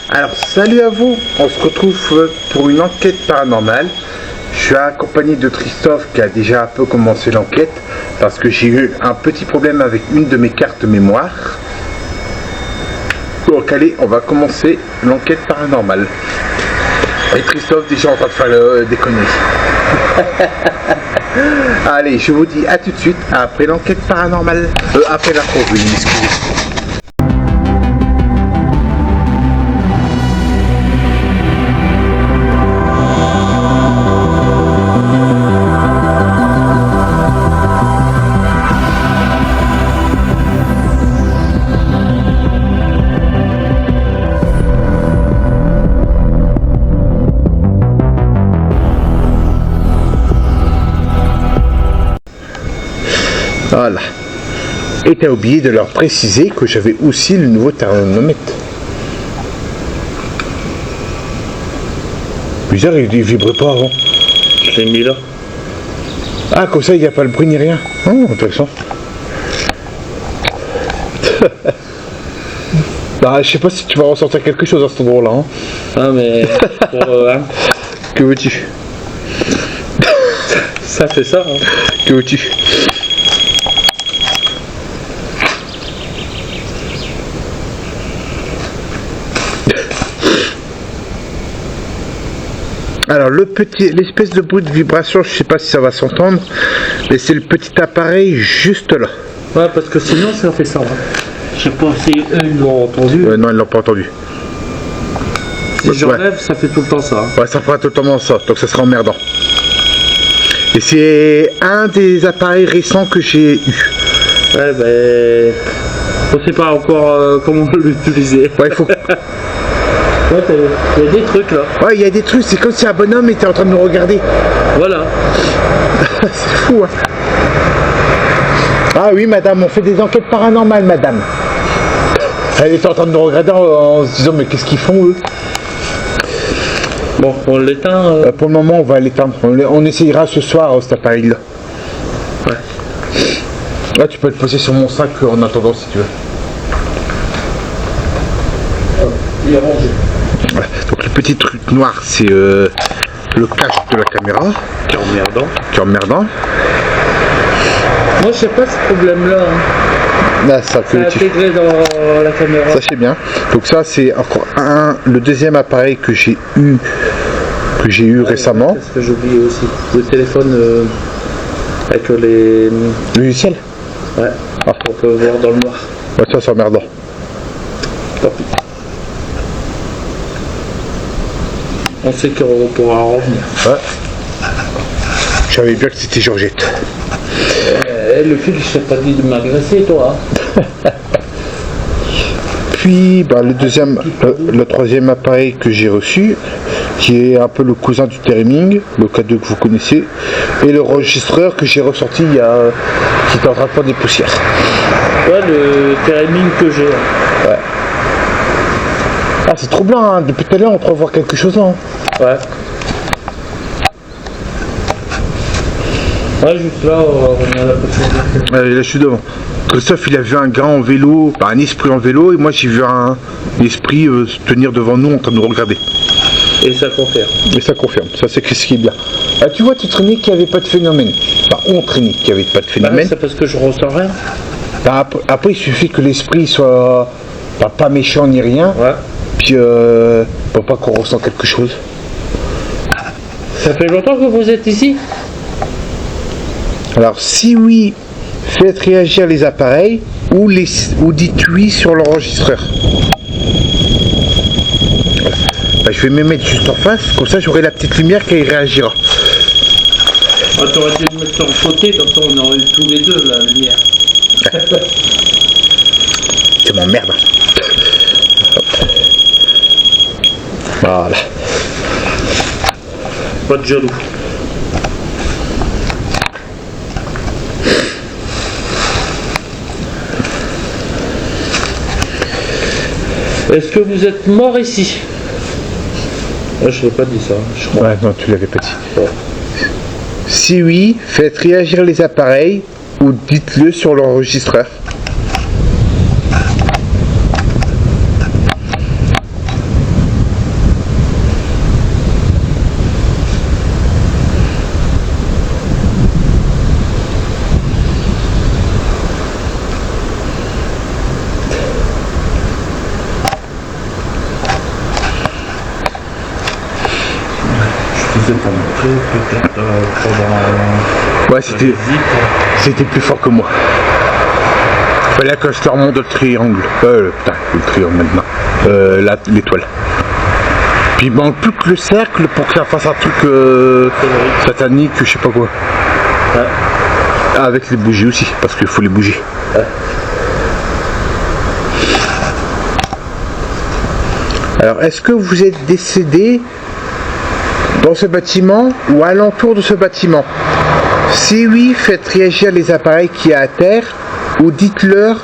Alors, salut à vous, on se retrouve pour une enquête paranormale. Je suis accompagné de Christophe qui a déjà un peu commencé l'enquête parce que j'ai eu un petit problème avec une de mes cartes mémoire. Donc allez, on va commencer l'enquête paranormale. Et Christophe déjà en train de faire des conneries. Allez, je vous dis à tout de suite après l'enquête paranormale. Après l'intro, oui, excusez. Voilà. Et t'as oublié de leur préciser que j'avais aussi le nouveau thermomètre. Bizarre, il vibrait pas avant. Je l'ai mis là. Ah, comme ça, il n'y a pas le bruit ni rien. Oh, intéressant. Bah, je sais pas si tu vas ressentir quelque chose à cet endroit-là. Hein. Ah, mais. Hein. Que veux-tu? Ça fait ça. Hein. Que veux-tu? Alors l'espèce de bruit de vibration, je sais pas si ça va s'entendre, mais c'est le petit appareil juste là. Ouais, parce que sinon ça fait ça. Hein. Je sais pas si eux ils l'ont entendu. Non, ils l'ont pas entendu. Si j'enlève, ça fait tout le temps ça. Hein. Ouais, ça fera totalement ça, donc ça sera emmerdant. Et c'est un des appareils récents que j'ai eu. Ouais, ben. On sait pas encore comment l'utiliser. Ouais, il faut. Ouais, il y a des trucs là. Ouais, il y a des trucs, c'est comme si un bonhomme était en train de nous regarder. Voilà. C'est fou, hein. Ah oui, madame, on fait des enquêtes paranormales, madame. Elle était en train de nous regarder en se disant, mais qu'est-ce qu'ils font, eux? Bon, on l'éteint. Pour le moment, on va l'éteindre. On essayera ce soir, cet appareil-là. Ouais. Là, tu peux le poser sur mon sac en attendant, si tu veux. Il est rangé. Ouais. Donc le petit truc noir, c'est le casque de la caméra. Qui est emmerdant. Qui est emmerdant. Moi je sais pas ce problème là. Hein. Là, ça fait intégré dans la caméra. Ça c'est bien. Donc ça c'est encore le deuxième appareil que j'ai eu récemment. Qu'est-ce que j'ai oublié aussi? Le téléphone avec les logiciels. Ouais. Ah. On peut voir dans le noir. Ouais, ça c'est emmerdant. Tant pis. On sait qu'on pourra revenir. Ouais. Je savais bien que c'était Georgette. Le fil, je t'ai pas dit de m'agresser, toi. Hein. Puis, bah, le troisième appareil que j'ai reçu, qui est un peu le cousin du timing, le K2 que vous connaissez, et le enregistreur que j'ai ressorti qui est en train de prendre des poussières. Ouais, le timing que j'ai. Ouais. Ah, c'est trop blanc, hein. Depuis tout à l'heure on peut voir quelque chose là. Hein. Ouais. Ouais, juste là, on est à la petite. Là, je suis devant. Christophe, il a vu un gars en vélo, un esprit en vélo, et moi j'ai vu un esprit se tenir devant nous en train de nous regarder. Et ça confirme. Et ça confirme, ça c'est ce qui est bien. Ah, tu vois, tu traînais qu'il n'y avait pas de phénomène. Enfin, on traînait qu'il n'y avait pas de phénomène. Bah, c'est parce que je ressens rien. Bah, après, il suffit que l'esprit soit pas méchant ni rien. Ouais. Puis, pour pas qu'on ressent quelque chose. Ça fait longtemps que vous êtes ici? Alors, si oui, faites réagir les appareils ou dites oui sur l'enregistreur. Voilà. Bah, je vais me mettre juste en face, comme ça j'aurai la petite lumière qui réagira. Ah, t'aurais dû me mettre sur le côté, comme ça on aurait eu tous les deux la lumière. Tu m'emmerdes. Voilà. Pas de jaloux. Est-ce que vous êtes mort ici? Je l'ai pas dit ça, je crois. Ouais, non, tu l'avais pas dit. Ouais. Si oui, faites réagir les appareils ou dites-le sur l'enregistreur. vous êtes montré peut-être pendant... Ouais, c'était plus fort que moi. Fallait que je te remonte le triangle. Putain, le triangle maintenant. L'étoile. Puis il manque plus que le cercle pour que ça fasse un truc satanique, je sais pas quoi. Ouais. Avec les bougies aussi, parce qu'il faut les bougies. Ouais. Alors, est-ce que vous êtes décédé dans ce bâtiment ou alentour de ce bâtiment? Si oui, faites réagir les appareils qui est à terre ou dites-le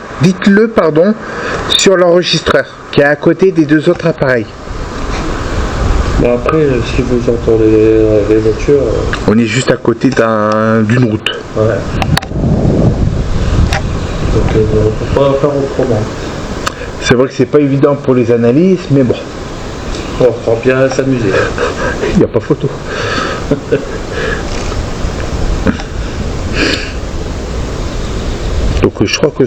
sur l'enregistreur qui est à côté des deux autres appareils. Bon après, si vous entendez les voitures... On est juste à côté d'une route. Ouais. Donc on peut pas faire autrement. C'est vrai que c'est pas évident pour les analyses, mais bon. On va bien s'amuser. Il n'y a pas photo. Donc je crois que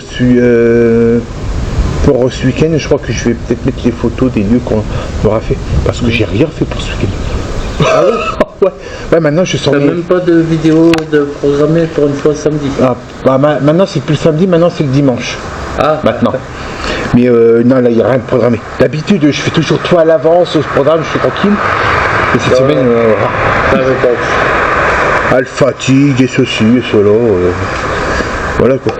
pour ce week-end, je crois que je vais peut-être mettre les photos des lieux qu'on aura fait. Parce que j'ai rien fait pour ce week-end. Ah ouais? Ouais, maintenant je sens. T'as même pas de vidéo de programmée pour une fois samedi. Ah, bah, maintenant c'est plus le samedi, maintenant c'est le dimanche. Ah, maintenant. Mais non, là il n'y a rien de programmé. D'habitude je fais toujours tout à l'avance, ce programme, je suis tranquille. Et cette semaine, elle fatigue et ceci et cela. Voilà quoi.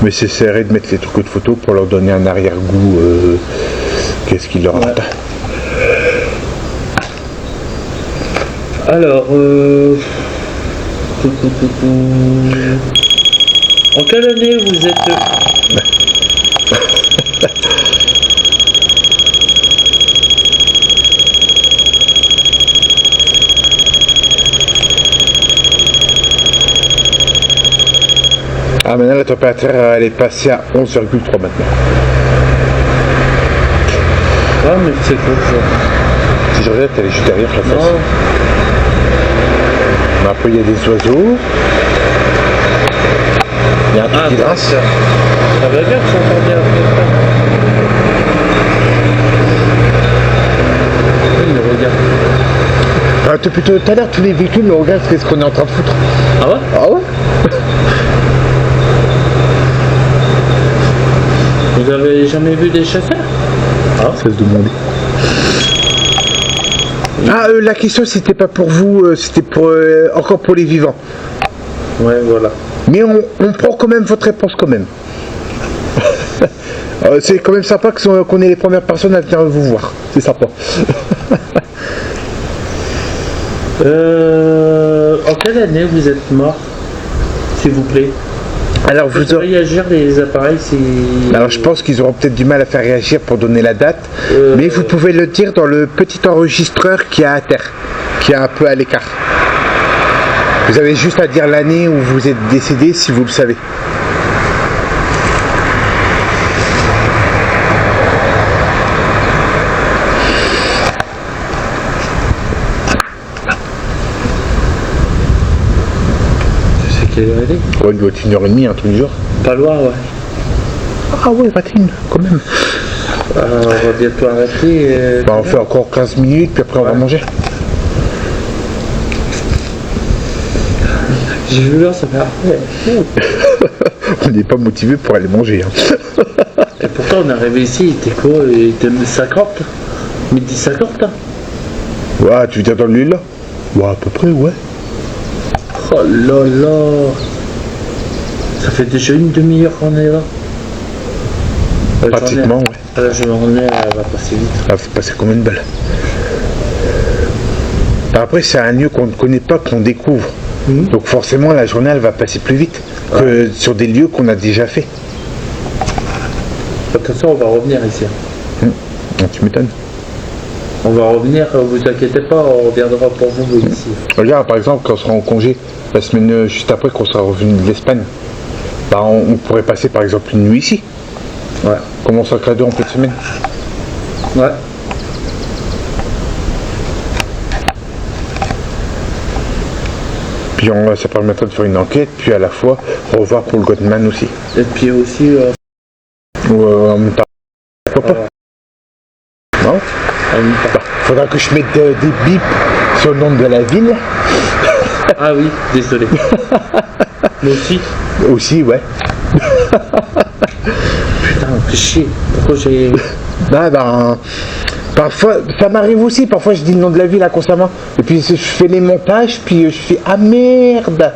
Mais j'essaierai de mettre les trucs de photos pour leur donner un arrière-goût. Qu'est-ce qu'il leur attend. Alors, en quelle année vous êtes... Ah, maintenant la température elle est passée à 11,3 maintenant. Ah, mais c'est quoi ça? Si je regarde, elle est juste derrière la face. Mais après il y a des oiseaux. Il y a un truc qui grince. Ça va bien que ça entend bien. Il me regarde. Depuis tout à l'heure, tous les véhicules me regardent ce qu'on est en train de foutre. Ah ouais? Ah ouais? Vous avez jamais vu des chasseurs? Ah, ça se demandait. Ah, la question c'était pas pour vous, c'était pour encore pour les vivants. Ouais, voilà. Mais on prend quand même votre réponse quand même. C'est quand même sympa qu'on ait les premières personnes à venir vous voir. C'est sympa. En quelle année vous êtes mort, s'il vous plaît? Alors vous aurez réagir les appareils si... Alors je pense qu'ils auront peut-être du mal à faire réagir pour donner la date, mais vous pouvez le dire dans le petit enregistreur qui est à terre, qui est un peu à l'écart. Vous avez juste à dire l'année où vous êtes décédé si vous le savez. Ouais, il doit être 1h30, un truc du genre. Pas loin, ouais. Ah ouais, 21, quand même. On va bientôt arrêter. On fait encore 15 minutes, puis après on va manger. J'ai vu là, ça fait après. On n'est pas motivé pour aller manger. Hein. Et pourtant, on est arrivé ici, il était quoi? Il était 50 midi 50 hein. Ouais, tu veux dire dans le lit là? Ouais, à peu près, ouais. Oh là là. Ça fait déjà une demi-heure qu'on est là. Pratiquement, ouais. La journée, elle va passer vite. Elle va passer combien de balles? Après, c'est un lieu qu'on ne connaît pas, qu'on découvre. Donc forcément, la journée, elle va passer plus vite que sur des lieux qu'on a déjà fait. De toute façon, on va revenir ici. Tu m'étonnes. On va revenir, vous inquiétez pas, on reviendra pour vous ici. Regarde, par exemple, quand on sera en congé, la semaine juste après qu'on sera revenu de l'Espagne, bah, on pourrait passer par exemple une nuit ici. Ouais. Comme on sera deux en pleine semaine. Ouais. Puis ça permettra de faire une enquête, puis à la fois revoir pour le Godman aussi. Et puis aussi... Ou en même temps. Pourquoi pas? Non. Faudra que je mette des bips sur le nom de la ville. Ah oui, désolé. Moi aussi. Aussi, ouais. Putain, fais chier. Pourquoi j'ai... Parfois, ça m'arrive aussi, parfois je dis le nom de la ville constamment. Et puis je fais les montages, puis je fais ah merde.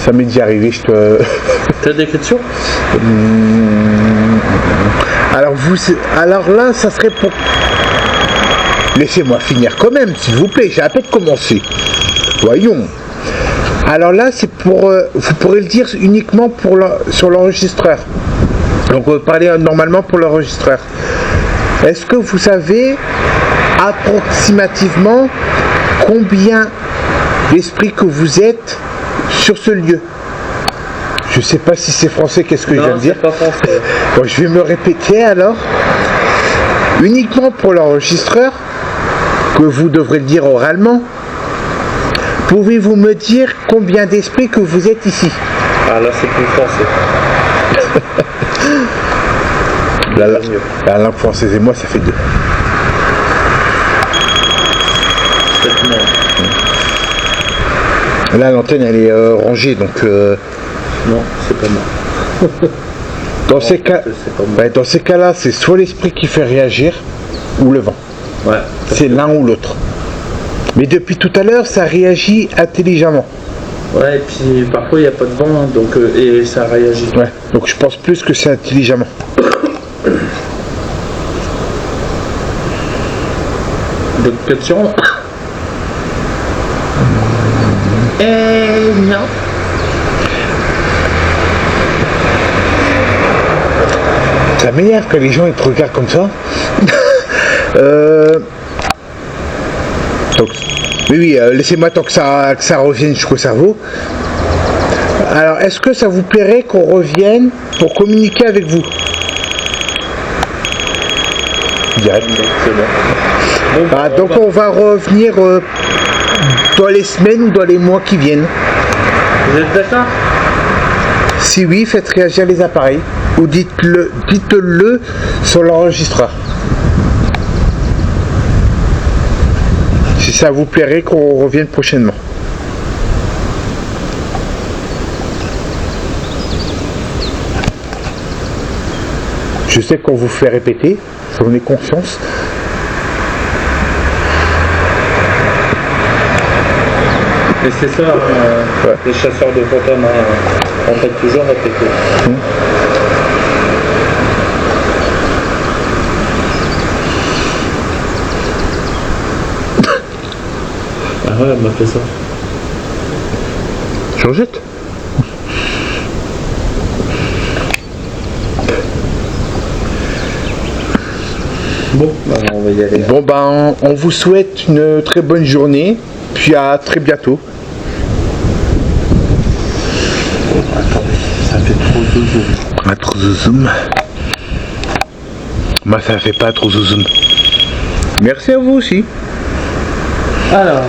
Ça m'est déjà arrivé, je te... T'as des questions? Alors là, ça serait pour... Laissez-moi finir quand même, s'il vous plaît, j'ai à peine commencé. Voyons. Alors là, c'est pour... vous pourrez le dire uniquement sur l'enregistreur. Donc on va parler normalement pour l'enregistreur. Est-ce que vous savez approximativement combien d'esprits que vous êtes sur ce lieu? Je sais pas si c'est français, qu'est-ce que je viens de dire? Non, c'est pas français. Bon, je vais me répéter alors. Uniquement pour l'enregistreur, que vous devrez le dire oralement, pouvez-vous me dire combien d'esprits que vous êtes ici? Ah là, c'est plus français. La langue française et moi, ça fait 2. Là, l'antenne, elle est rangée, donc... Non, c'est pas moi. Dans ces cas-là, c'est soit l'esprit qui fait réagir, ou le vent. Ouais. C'est l'un ou l'autre. Mais depuis tout à l'heure, ça réagit intelligemment. Ouais, et puis parfois il n'y a pas de vent, donc et ça réagit. Ouais, donc je pense plus que c'est intelligemment. D'autres questions? Non. Ça m'énerve que les gens ils te regardent comme ça. Donc, oui, laissez-moi tant que ça revienne jusqu'au cerveau. Alors, est-ce que ça vous plairait qu'on revienne pour communiquer avec vous? Direct. Donc on va revenir dans les semaines ou dans les mois qui viennent. Vous êtes d'accord? Si oui, faites réagir les appareils ou dites-le sur l'enregistreur. Si ça vous plairait qu'on revienne prochainement. Je sais qu'on vous fait répéter, j'en ai conscience. Et c'est ça, ouais. Les chasseurs de fantômes, on fait toujours répéter. Ah ouais, elle m'a fait ça. Georgette. Bon, on va y aller. Bon on vous souhaite une très bonne journée, puis à très bientôt. Attendez, ça fait trop de zoom. Pas trop de zoom. Moi ça fait pas trop de zoom. Merci à vous aussi. Alors.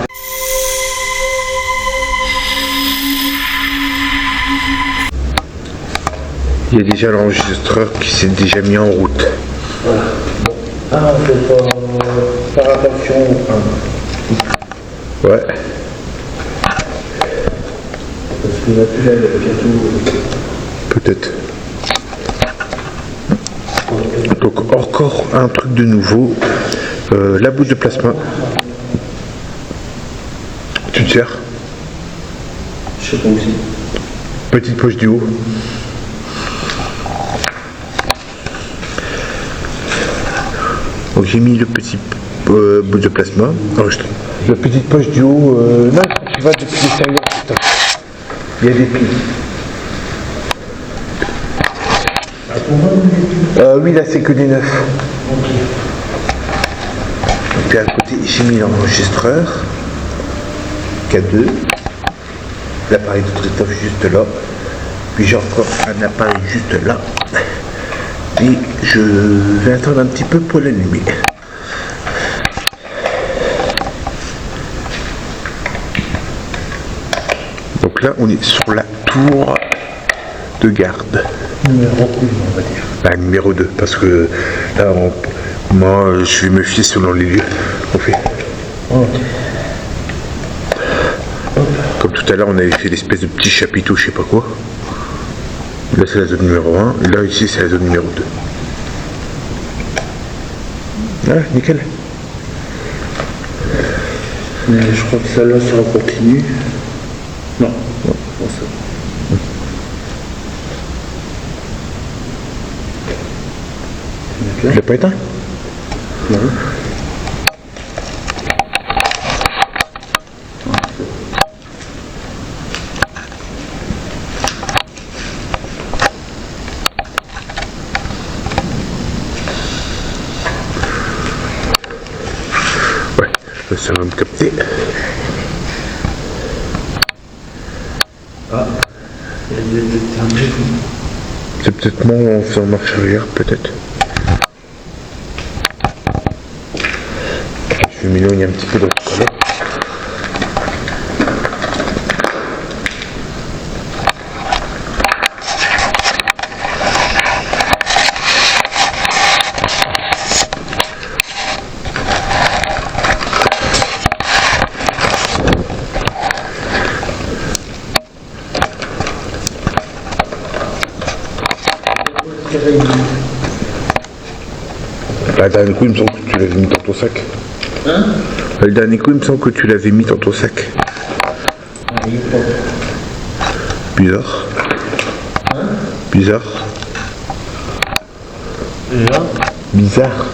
Il y a déjà l'enregistreur qui s'est déjà mis en route. Voilà. Ah, on fait pas faire attention. Ouais. Parce qu'il va plus aller bientôt. Peut-être. Donc encore un truc de nouveau. La boule de plasma. Tu te sers. Je sais pas aussi. Petite poche du haut. Donc j'ai mis le petit bout de plasma. La petite poche du haut. Non, tu vas depuis l'extérieur. Putain. Il y a des piles. Oui, là c'est que des neufs. Donc à côté, j'ai mis l'enregistreur. K2. L'appareil de Christophe juste là. Puis j'ai encore un appareil juste là. Et je vais attendre un petit peu pour l'allumer. Donc là, on est sur la tour de garde. Numéro 1, on va dire. Bah, numéro 2, parce que là, moi, je vais me fier selon les lieux. On fait. Ok. Comme tout à l'heure, on avait fait l'espèce de petit chapiteau, je sais pas quoi. Là, c'est la zone numéro 1, et là, ici, c'est la zone numéro 2. Ah, nickel. Mais je crois que celle-là, ça continue. Non, non, bon, ça. Tu l'as pas éteint? Non. Ouais, ça va me capter. Ah, il y a des C'est peut-être moi on fait en marche arrière, peut-être. Je vais m'éloigner un petit peu de l'autre côté. Le dernier coup, il me semble que tu l'avais mis dans ton sac. Hein? Le dernier coup, il me semble que tu l'avais mis dans ton sac. Bizarre. Hein? Bizarre. Déjà? Bizarre.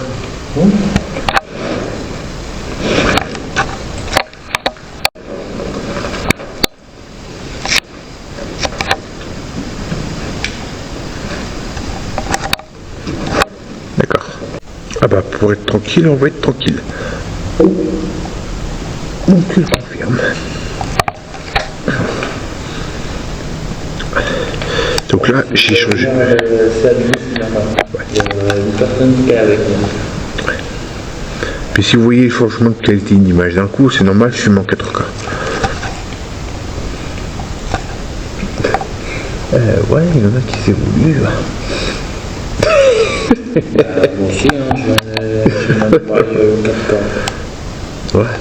D'accord. Ah bah pour être tranquille, on va être tranquille. Mon cul confirme. Donc là, j'ai changé. C'est allumé, finalement. Il y a une personne qui est avec nous. Puis si vous voyez le changement de qualité d'image d'un coup, c'est normal, je suis en 4K. Ouais, il y en a qui s'évoluent là. Moi aussi, hein, je vais même pas 4 ans. Ouais.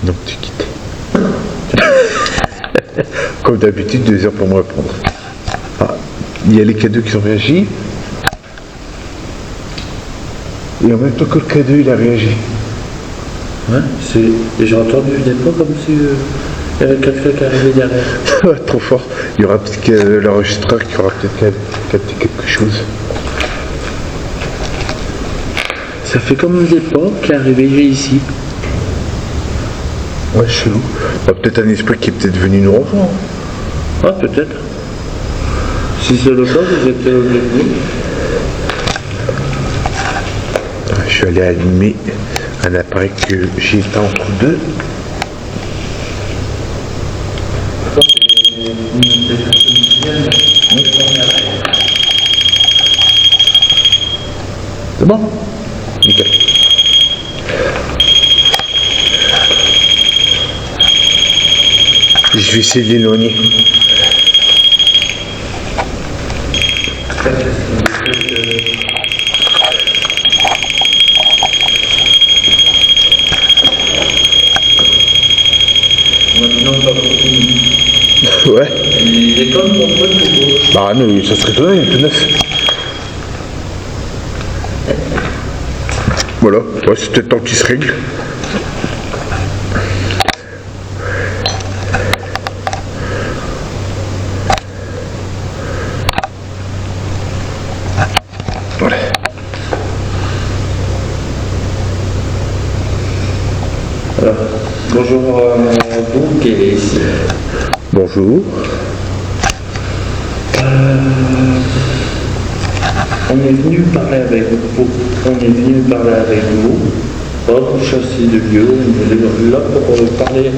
Donc tu quittes. Comme d'habitude, 2 heures pour me répondre. Ah, il y a les K2 qui ont réagi. Et en même temps que le K2 il a réagi. Ouais, c'est... J'ai entendu des fois comme si il y avait quelqu'un qui arrivait derrière. Ouais, trop fort. Il y aura peut-être que l'enregistreur qui aura peut-être capté quelque chose. Ça fait comme des pas qui est arrivé ici. Ouais, chelou. Bah, peut-être un esprit qui est peut-être venu nous rejoindre. Ah, peut-être. Si c'est le cas, vous êtes bienvenus. Je suis allé allumer un appareil que j'ai éteint entre deux. C'est bon? Nickel. Je vais essayer de l'éloigner. Maintenant, ça continue. Ouais. Il est comme mon pote pour vous. Bah non, ça serait étonnant, il est tout neuf. Voilà, ouais, c'est peut-être temps qu'il se règle. Voilà. Alors, bonjour vous qui est ici. Bonjour. On est venu parler avec vous. On est venu parler avec vous. Hors châssis de lieu, on est là pour parler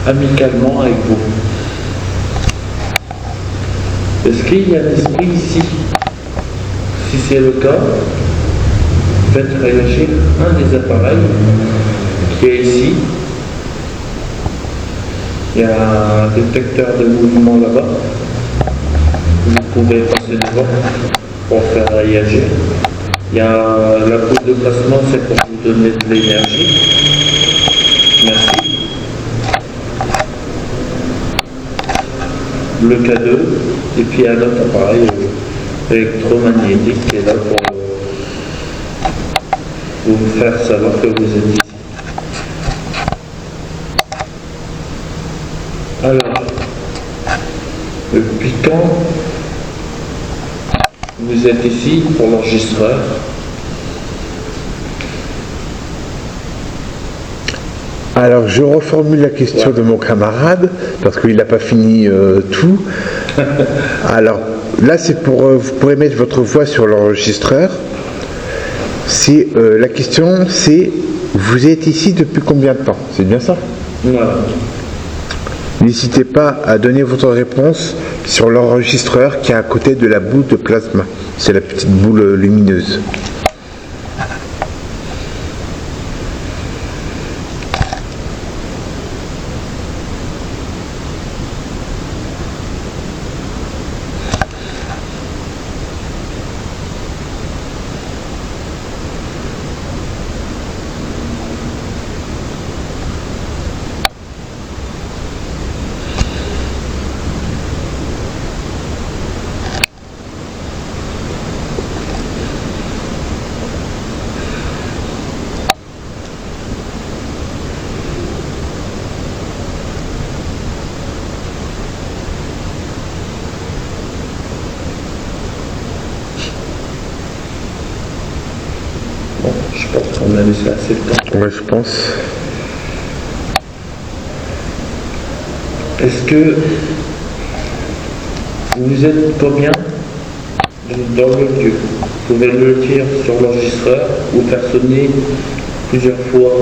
amicalement avec vous. Est-ce qu'il y a un esprit ici? Si c'est le cas, faites réagir un des appareils qui est ici. Il y a un détecteur de mouvement là-bas. vous pouvez passer devant pour faire réagir. Il y a la boule de placement, c'est pour vous donner de l'énergie. Merci. Le K2, et puis un autre appareil électromagnétique qui est là pour vous faire savoir que vous êtes ici. Alors, depuis quand vous êtes ici pour l'enregistreur? Alors je reformule la question de mon camarade, parce qu'il n'a pas fini tout. Alors là c'est pour, vous pourrez mettre votre voix sur l'enregistreur. C'est, la question c'est, vous êtes ici depuis combien de temps? C'est bien ça? Voilà. N'hésitez pas à donner votre réponse sur l'enregistreur qui est à côté de la boule de plasma. C'est la petite boule lumineuse. Je pense qu'on a laissé assez de temps. Ouais, je pense. Est-ce que vous êtes combien dans le lieu? Vous pouvez le dire sur l'enregistreur ou faire sonner plusieurs fois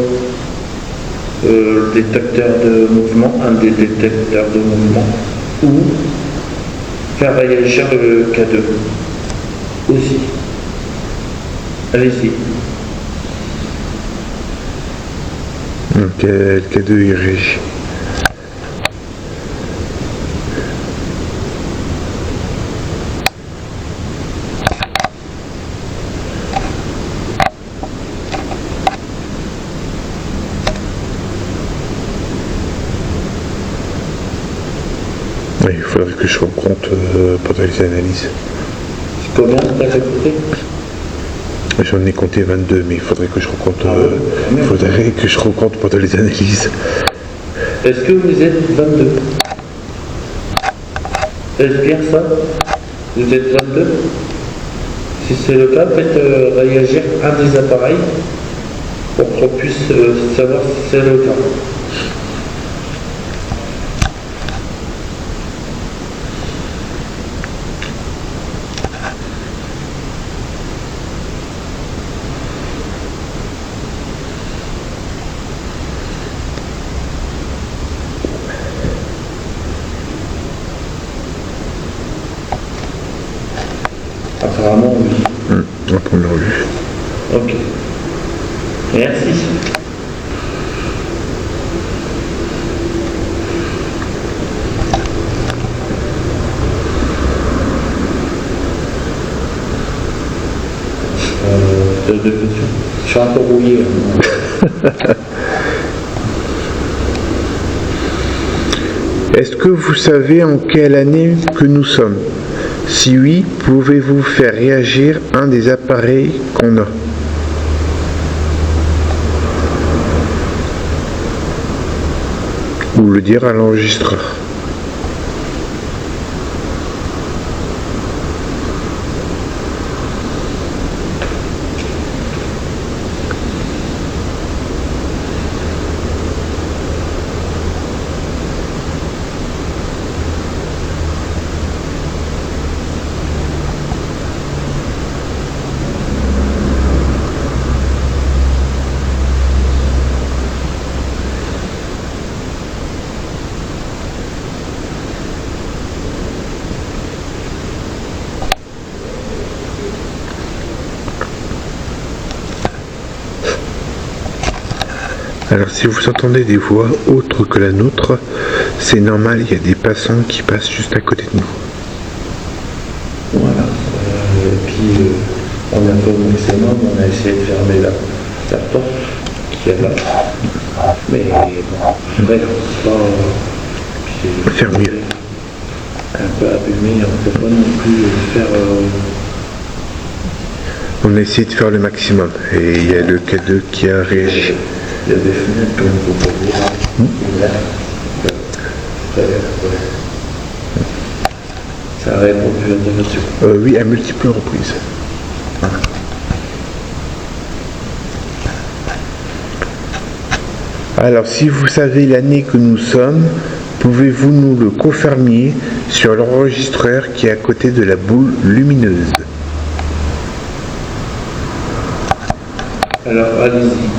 le détecteur de mouvement, un des détecteurs de mouvement, ou faire réagir le K2 aussi. Allez-y. Donc le K2 il réagit. Oui, il faudrait que je recompte pendant les analyses. Combien tu as compté? J'en ai compté 22, mais il faudrait que je recompte, pendant les analyses. Est-ce que vous êtes 22? Est-ce bien ça? Vous êtes 22? Si c'est le cas, faites réagir un des appareils pour qu'on puisse savoir si c'est le cas. Apparemment, oui. On va prendre le revue. Ok. Merci. Je suis un peu rouillé. Est-ce que vous savez en quelle année que nous sommes? Si oui, pouvez-vous faire réagir un des appareils qu'on a? Ou le dire à l'enregistreur. Alors si vous entendez des voix autres que la nôtre, c'est normal, il y a des passants qui passent juste à côté de nous. aussi, on a fait au maximum, on a essayé de fermer la porte qui est là. Mais bon, après, c'est Faire mieux. un peu abîmé, on ne peut pas non plus faire. On a essayé de faire le maximum. Et il y a le K2 qui a réagi. Il y a des fenêtres comme vous voyez là. Ça a répondu à des notions. Oui, à multiples reprises. Alors, si vous savez l'année que nous sommes, pouvez-vous nous le confirmer sur l'enregistreur qui est à côté de la boule lumineuse? Alors, allez-y.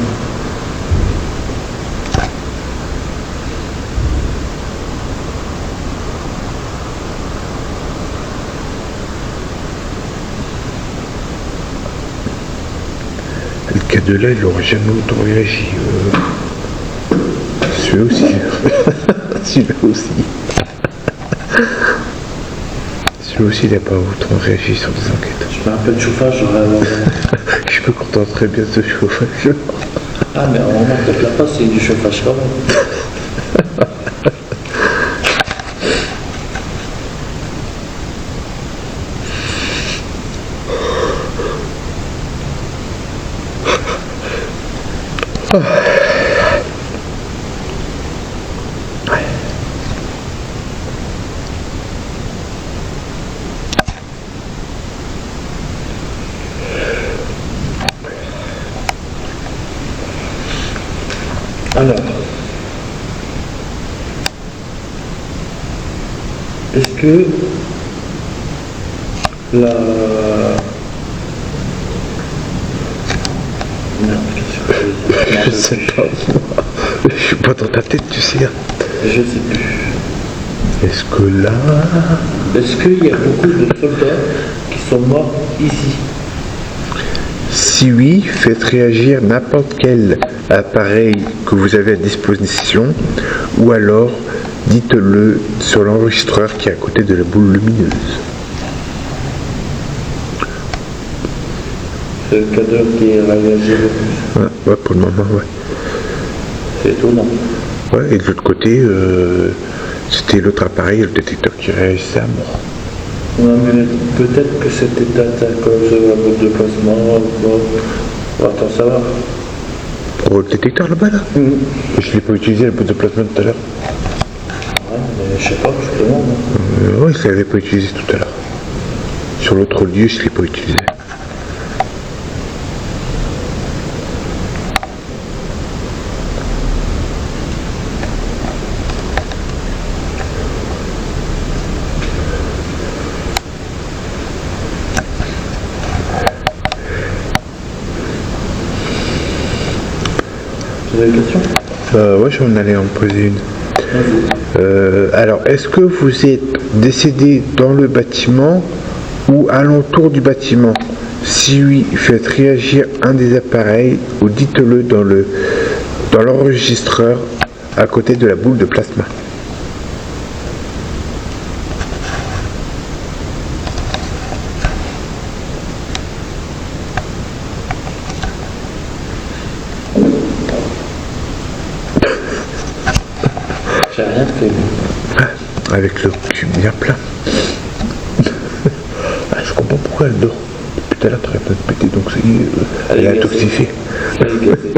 Le cas de là, il n'aurait jamais autant réagi. Celui-là aussi. Celui-là aussi. Celui-là aussi, il n'a pas autant réagi sur des enquêtes. Je mets un peu de chauffage, j'aurais avoir. Je me contente très bien de ce chauffage. Ah, mais on remarque que la place, c'est du chauffage quand même. Alors, est-ce que la... Merde, qu'est-ce que Je sais pas. Je suis pas dans ta tête, tu sais. je sais plus. Est-ce que là... Est-ce qu'il y a beaucoup de soldats qui sont morts ici? Si oui, faites réagir n'importe quel appareil que vous avez à disposition, ou alors dites-le sur l'enregistreur qui est à côté de la boule lumineuse. C'est le cadre qui est réagi le plus. Ouais, pour le moment, ouais. C'est étonnant. Ouais, et de l'autre côté, c'était l'autre appareil, le détecteur qui réagissait à mort. Non, mais peut-être que c'était à cause de la boule de placement ou quoi. On va t'en savoir. Oh, le détecteur là-bas, là, Je l'ai pas utilisé, la boule de placement tout à l'heure. Ouais, mais je sais pas, je te demande. Ouais, je l'avais pas utilisé tout à l'heure. Sur l'autre lieu, je l'ai pas utilisé. Vous avez des questions? Ouais, j'en allais en poser une. Alors, est-ce que vous êtes décédé dans le bâtiment ou alentour du bâtiment? Si oui, faites réagir un des appareils ou dites-le dans l'enregistreur à côté de la boule de plasma. J'ai rien fait. Avec le cul bien plein. Je comprends pourquoi elle dort. Depuis tout à l'heure, tu aurais peut-être pété, donc ça y est, elle est intoxifiée. Elle est gazée.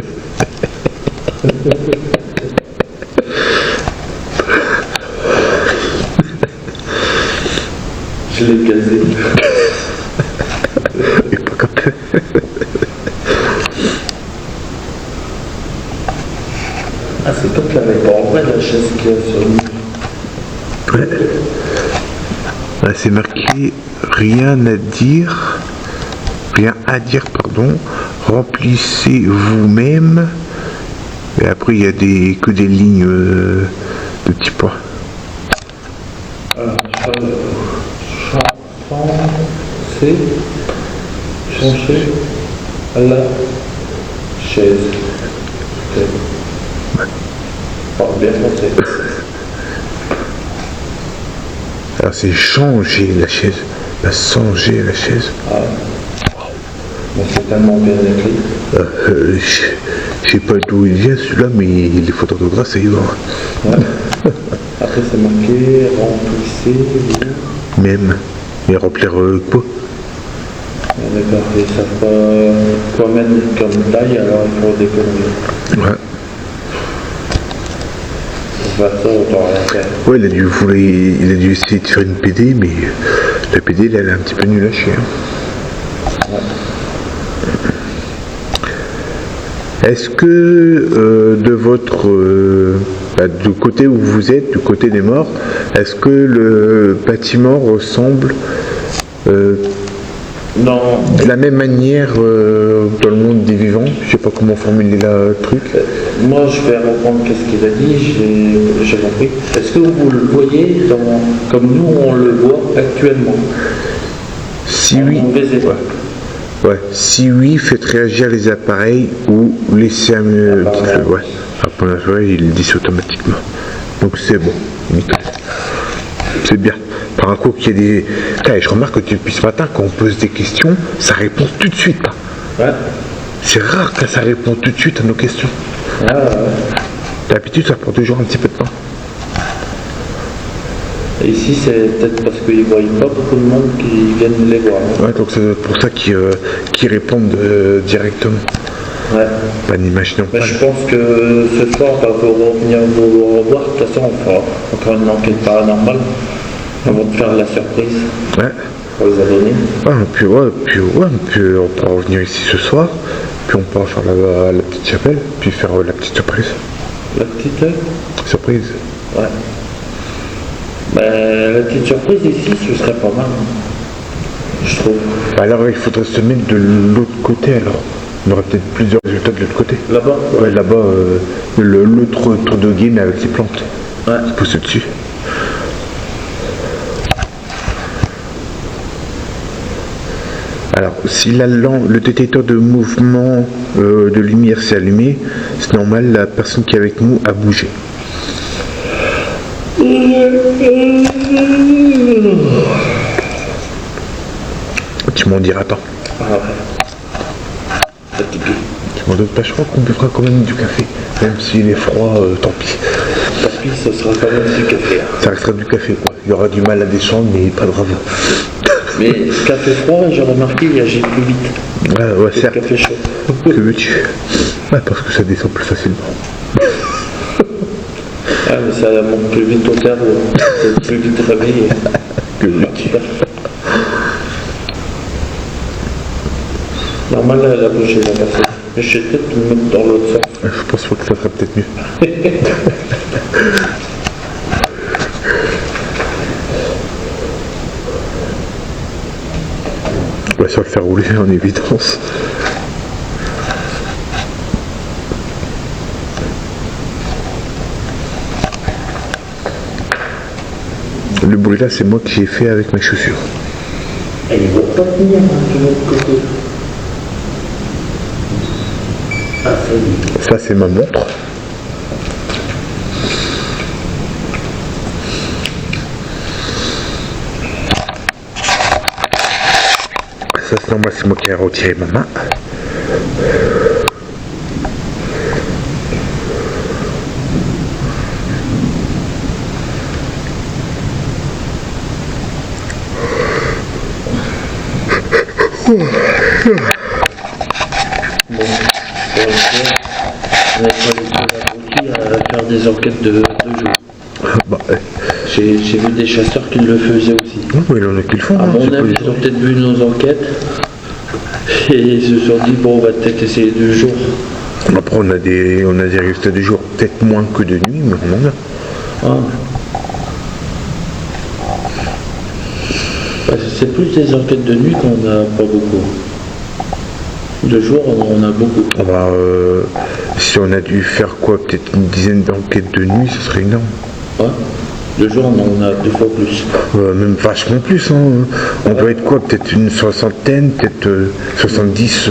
Je l'ai gazé. Et pas comme Ah, c'est toi qui l'avais pas en vrai, la chaise qu'il y a sur le mur. Ouais. Là, c'est marqué rien à dire, pardon. Remplissez vous-même. Et après, il y a que des lignes de petits points. Alors, c'est changer à la chaise. Ok. Oh, bien français. Alors, c'est changer la chaise. Changer la chaise. Ah. Mais c'est tellement bien écrit. Je sais pas d'où il vient celui-là, mais les fautes d'orthographe, c'est énorme. Ouais. Après, c'est marqué remplissez. Même. Mais remplir quoi? D'accord, ils savent pas quoi mettre comme taille, alors il faut décoller. Ouais. Pour faire ça, autant rien faire. Ouais, il a dû essayer de faire une PD, mais la PD, elle est un petit peu nulle à chier. Ouais. Est-ce que de votre du côté où vous êtes, du côté des morts, est-ce que le bâtiment ressemble Non. de la même manière dans le monde des vivants? Je sais pas comment formuler le truc. Moi, je vais reprendre ce qu'il a dit, j'ai compris. Est-ce que vous le voyez comme nous, on le voit actuellement? Si oui, Ouais. ouais. Si oui, faites réagir les appareils ou laissez dites-le, ouais. Après la soirée, il le dit automatiquement. Donc c'est bon, nickel. C'est bien. Par un coup qu'il y a des. Putain, je remarque que depuis ce matin, quand on pose des questions, ça répond tout de suite. Ouais. C'est rare que ça répond tout de suite à nos questions. Ah, ouais. D'habitude, ça prend toujours un petit peu de temps. Et ici, c'est peut-être parce qu'ils ne voient pas beaucoup de monde qui viennent les voir. Hein. Ouais, donc c'est pour ça qu'ils répondent directement. Ouais. Pas n'imaginons Mais pas. je pense que ce soir, on va revenir vous revoir. De toute façon, on fera encore une enquête paranormale. On va te faire la surprise Ouais. pour les abonnés. Ouais, puis on pourra revenir ici ce soir, puis on pourra faire la petite chapelle, puis faire la petite surprise. La petite Surprise. Ouais. Ben, la petite surprise ici, ce serait pas mal. Hein. Je trouve. Bah alors il faudrait se mettre de l'autre côté alors. On aura peut-être plusieurs résultats de l'autre côté. Là-bas? Ouais, là-bas, l'autre tour de game avec les plantes. Ouais. Se pousser dessus. Alors, si le détecteur de mouvement de lumière s'est allumé, c'est normal, la personne qui est avec nous a bougé. Tu m'en diras pas. Ah ouais. Fatigué. Tu m'en doutes pas, je crois qu'on buvra quand même du café. Même s'il est froid, tant pis. Tant pis, ce sera quand même du café. Hein. Ça restera du café, quoi. Il y aura du mal à descendre, mais pas de bravo. Mais café froid, j'ai remarqué, il agit plus vite. Ouais, Que le certes. café chaud. Que veux-tu? Ouais, parce que ça descend plus facilement. Ah, mais ça monte plus vite au cerveau. C'est plus vite réveillé. Que veux-tu? Normal, elle a bougé la personne. Mais je vais peut-être me mettre dans l'autre sens. Je pense que ça serait peut-être mieux. On va se le faire rouler en évidence. Le bruit là, c'est moi qui ai fait avec mes chaussures. Elle ne va pas tenir de l'autre côté. Ah, c'est Ça, c'est ma montre. Ça, c'est normal, c'est moi qui ai retiré ma main. on va faire des enquêtes de jour. Bah, J'ai vu des chasseurs qui le faisaient aussi. non, mais il y en a qui le font. À hein, mon c'est pas avis, du ils ont tout. peut-être vu nos enquêtes et ils se sont dit bon, on va peut-être essayer de jour. Après, on a des résultats de jour, peut-être moins que de nuit, mais on en a. Ah. Bah, c'est plus des enquêtes de nuit qu'on n'a pas beaucoup. De jour, on en a beaucoup. On va, si on a dû faire quoi, peut-être une dizaine d'enquêtes de nuit, ce serait énorme. Ouais. De jour, on en a 2 fois plus. Même vachement plus. Hein. On doit être quoi, peut-être une soixantaine, peut-être 70,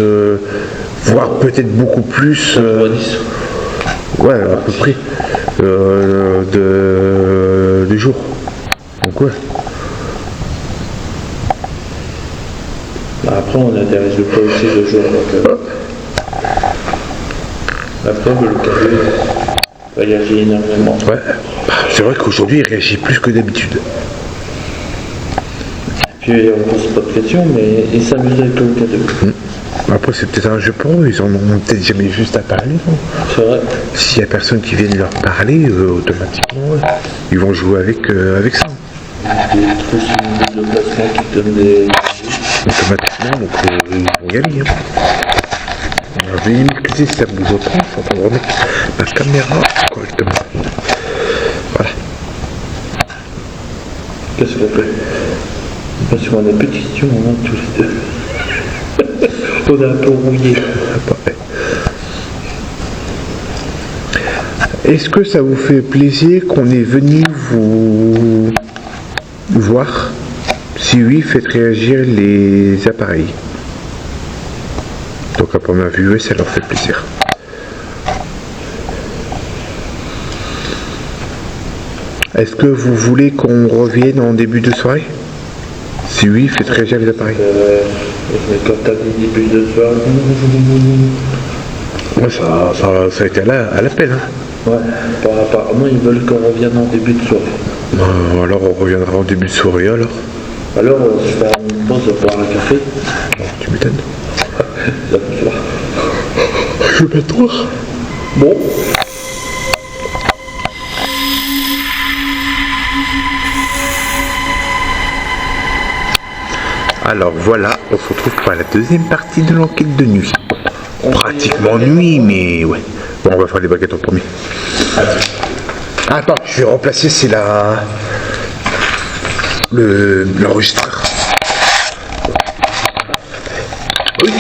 voire peut-être beaucoup plus. 90. Ouais, à peu près. De jours. Donc ouais. Après, on a des résultats aussi de jour. Donc, la preuve, le café réagit énormément. Ouais. C'est vrai qu'aujourd'hui, il réagit plus que d'habitude. Puis on pose pas de questions, mais ils s'amusent avec le K2. Après, c'est peut-être un jeu pour eux, ils en ont peut-être jamais juste à parler. C'est vrai. S'il n'y a personne qui vienne leur parler, automatiquement, ouais, ils vont jouer avec ça. Des trucs de placement qui donnent des. Automatiquement, donc ils vont y aller. Hein. Je vais m'excuser si ça bouge autant, je suis en train de remettre ma caméra correctement. Voilà. Qu'est-ce qu'on fait? Parce qu'on a plus de questions, hein, tous les deux. On a un peu rouillé. Est-ce que ça vous fait plaisir qu'on est venu vous voir? Si oui, faites réagir les appareils. Donc à première vue, ça leur fait plaisir. Est-ce que vous voulez qu'on revienne en début de soirée? Si oui, faites réagir les appareils. Quand t'as dit début de soirée. Ouais, ça a été à l'appel. Hein. Ouais, apparemment ils veulent qu'on revienne en début de soirée. Alors on reviendra en début de soirée alors. Alors on se fait une pause pour boire un café. Tu m'étonnes. Ça peut faire. Je vais toi. Bon. Alors voilà, on se retrouve pour la deuxième partie de l'enquête de nuit. Pratiquement nuit, mais ouais. Bon, on va faire les baguettes en premier. Attends, je vais remplacer, c'est l'enregistreur. Oui.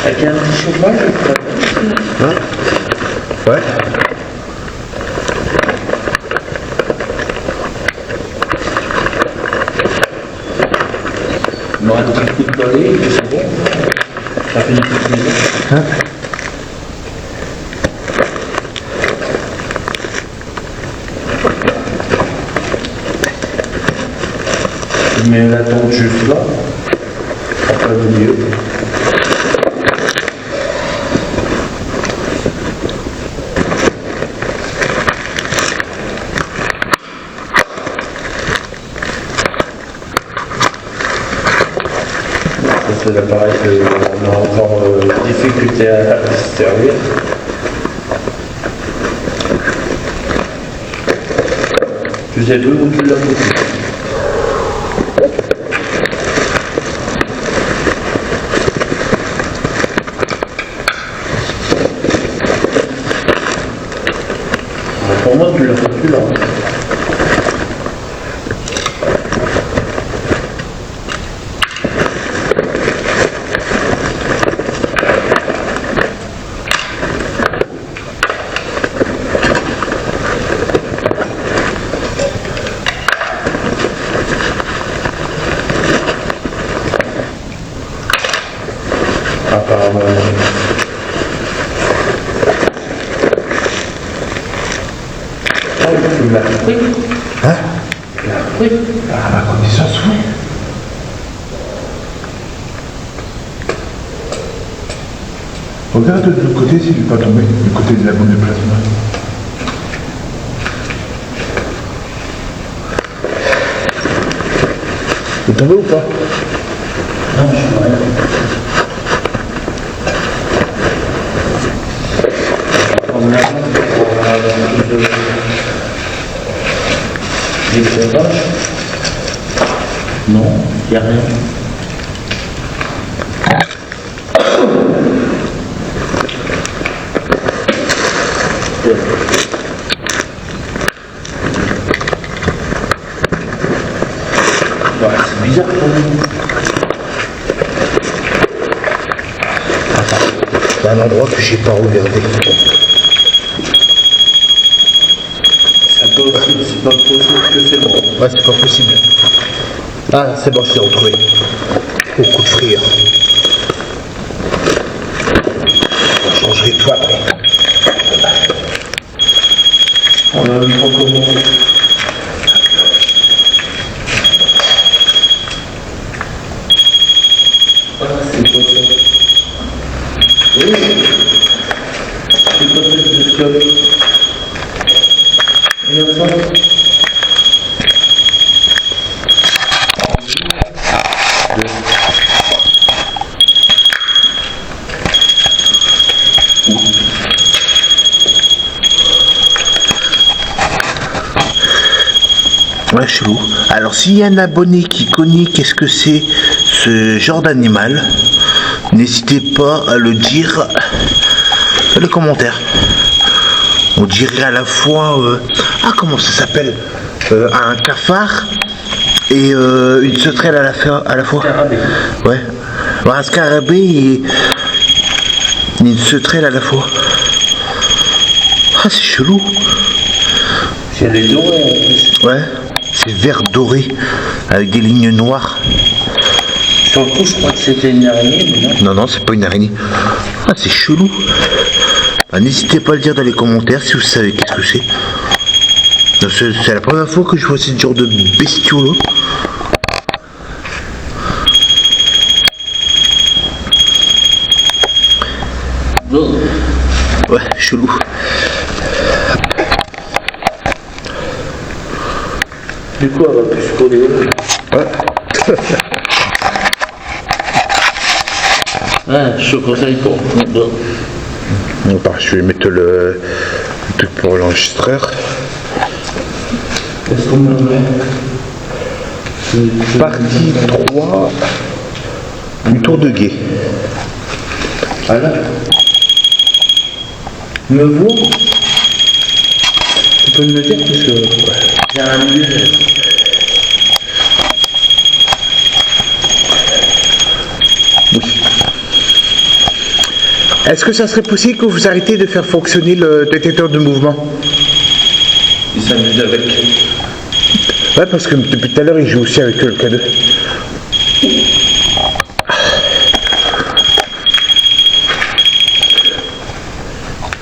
Avec un petit chauffage, Hein? Ouais. on aura un petit coup de balai, et c'est bon. Ça fait une petite maison. Hein? Je mets la tente juste là, en plein milieu. C'est l'appareil qu'on a encore difficulté à se servir. Tu sais d'où tu l'as foutu? Pour moi, tu l'as foutu là. Apparemment. Oh, tu l'as pris? Hein? Tu l'as pris? À ma connaissance, oui. Regarde de l'autre côté s'il n'est pas tombé, du côté de la bombe de plasma. Il est tombé ou pas? Non, je sais rien. On a un peu de d'éclairage. Non, il n'y a rien. Bah, c'est bizarre quand même. C'est un endroit que j'ai pas regardé. C'est pas possible que c'est bon. Ouais, c'est pas possible. Ah, c'est bon, je l'ai retrouvé. Au coup de frire. Je changerai tout après. On a un micro comment? Ah, c'est quoi ça? Oui. C'est quoi cette bestiole? Regarde ça. Ouais, chelou. Alors, s'il y a un abonné qui connaît qu'est-ce que c'est ce genre d'animal, n'hésitez pas à le dire dans les commentaires. On dirait à la fois comment ça s'appelle, un cafard et une sauterelle à la fois. Scarabée. Ouais. Un scarabée et une sauterelle à la fois. Ah, c'est chelou. C'est les dorés en plus. Ouais. C'est vert doré avec des lignes noires. Sur le coup, je crois que c'était une araignée, mais non. Non, non, c'est pas une araignée. Ah, c'est chelou. Bah, n'hésitez pas à le dire dans les commentaires si vous savez qu'est-ce que c'est. C'est la première fois que je vois ce genre de bestiaux-là. Non. Ouais, chelou. Du coup, elle va plus se coller. Ouais. Ah, je te conseille pas. Bon. Bah, je vais mettre le truc pour l'enregistreur. Est-ce qu'on me met Partie 3 du tour de guet. Ah là. Me vois. Tu peux me le dire parce que j'ai un lieu. Oui. Est-ce que ça serait possible que vous arrêtiez de faire fonctionner le détecteur de mouvement? Il s'amuse avec. Ouais, parce que depuis tout à l'heure, il joue aussi avec le K2.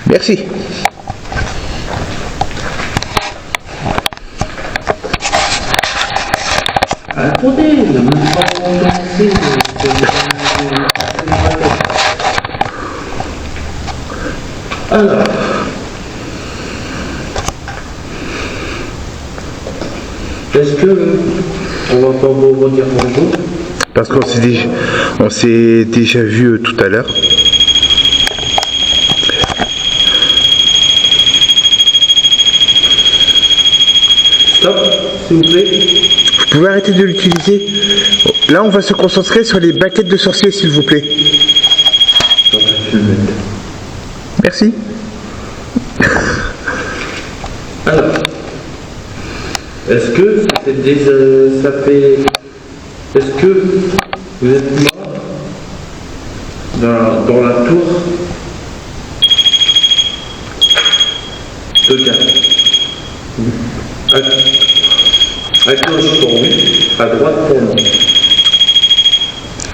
Merci. Attendez, il n'a même pas commencé. Alors. Est-ce que on va pas vous redire bonjour? Parce on s'est déjà vu tout à l'heure. Stop, s'il vous plaît. Vous pouvez arrêter de l'utiliser. Là, on va se concentrer sur les baguettes de sorcier, s'il vous plaît. Merci. Alors, est-ce que ça fait est-ce que vous êtes mort dans la tour de cartes? À gauche pour oui, à droite pour non.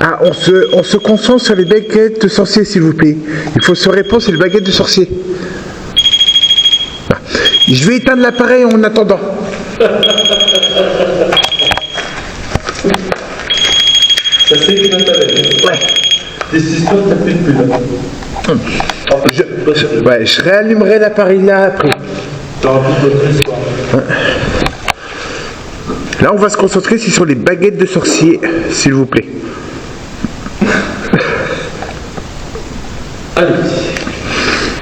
Ah, on se concentre sur les baguettes de sorcier, s'il vous plaît. Il faut se répondre, c'est les baguettes de sorcier. Ah. Je vais éteindre l'appareil en attendant. Ça c'est une avec. Ouais. Des histoires, ça fait plus là. Je réallumerai l'appareil là après. T'auras plus d'autres histoires. Là, on va se concentrer sur les baguettes de sorcier, s'il vous plaît. Allez.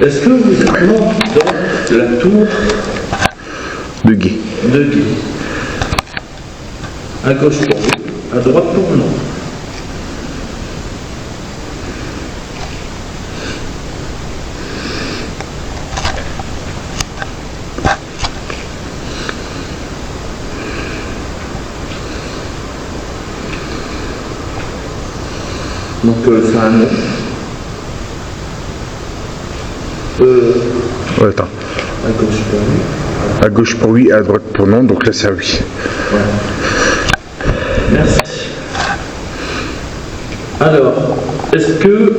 Est-ce que vous êtes mort dans la tour De guet. de Guy? À gauche pour oui, à droite pour non. Donc c'est un nom. Attends. À gauche pour oui. À gauche pour oui, à droite pour non, donc là c'est un oui. Ouais. Merci. Alors, est-ce que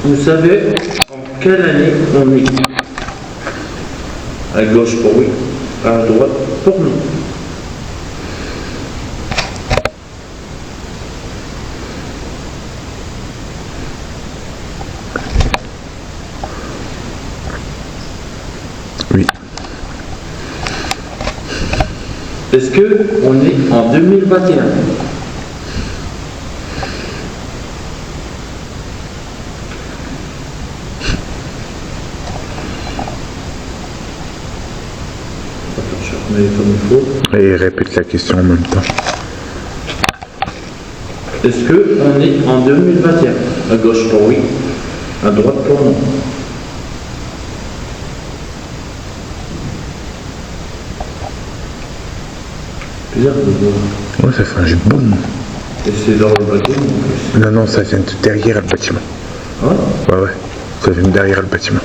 vous savez en quelle année on est? À gauche pour oui, à droite pour non. Oui. Est-ce que on est en 2021? Je remets comme il faut. Et répète la question en même temps. Est-ce que on est en 2021? À gauche pour oui, à droite pour non. Bizarre de voir. Ouais, ça fait un jeu de boum. Et c'est dans le bâtiment en plus. Non, non, ça vient de derrière le bâtiment. Ouais. Ouais, ouais, ça vient de derrière le bâtiment.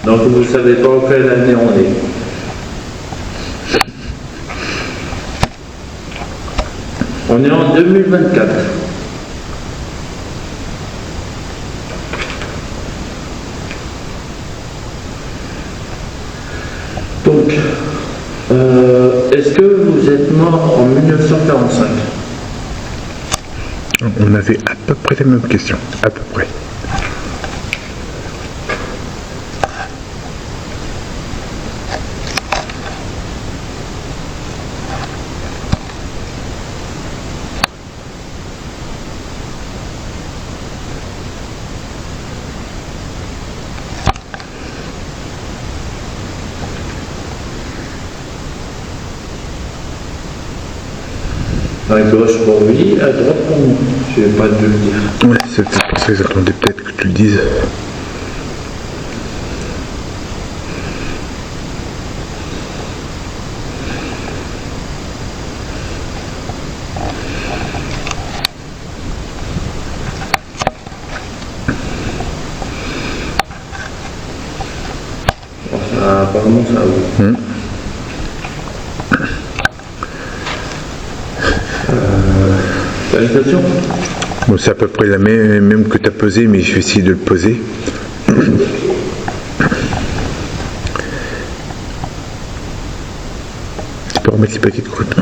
Donc vous ne savez pas en quelle année on est. On est en 2024. Donc, est-ce que vous êtes mort en 1945? On avait à peu près la même question, à peu près. À gauche pour oui, à droite pour non. Je vais pas te le dire. Ouais, c'est peut-être pour ça que j'attendais peut-être que tu le dises. Bon, ça, apparemment ça oui. T'as une question? Bon, c'est à peu près la même que tu as posé, mais je vais essayer de le poser. Tu peux remettre les paquets de croûte?